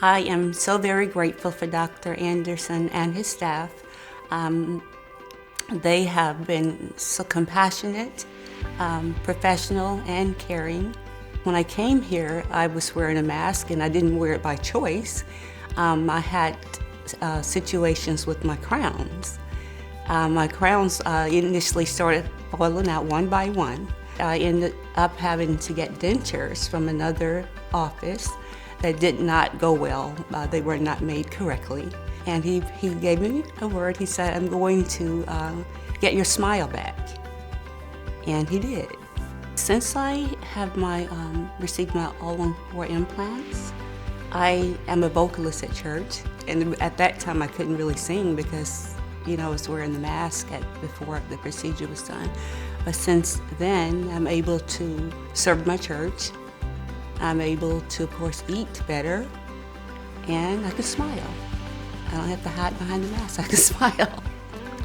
I am so very grateful for Dr. Anderson and his staff. They have been so compassionate, professional, and caring. When I came here, I was wearing a mask, and I didn't wear it by choice. I had situations with my crowns. My crowns initially started falling out one by one. I ended up having to get dentures from another office that did not go well. They were not made correctly. And he gave me a word. He said, I'm going to get your smile back. And he did. Since I have received my All-On-4 implants, I am a vocalist at church. And at that time, I couldn't really sing because, I was wearing the mask before the procedure was done. But since then, I'm able to serve my church. I'm able to, of course, eat better, and I can smile. I don't have to hide behind the mask, I can smile.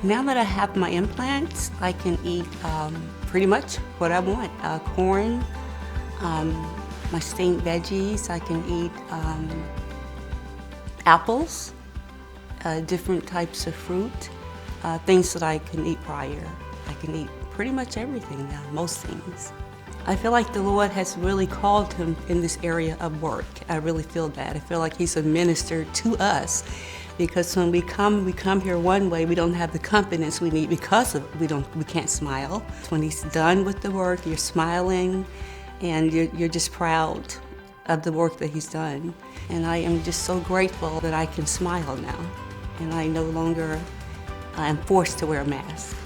Now that I have my implants, I can eat pretty much what I want. Corn, my steamed veggies, I can eat apples, different types of fruit, things that I couldn't eat prior. I can eat pretty much everything now, most things. I feel like the Lord has really called him in this area of work. I really feel that. I feel like he's a minister to us because when we come here one way, we don't have the confidence we need because we can't smile. When he's done with the work, you're smiling and you're just proud of the work that he's done. And I am just so grateful that I can smile now. And I no longer am forced to wear a mask.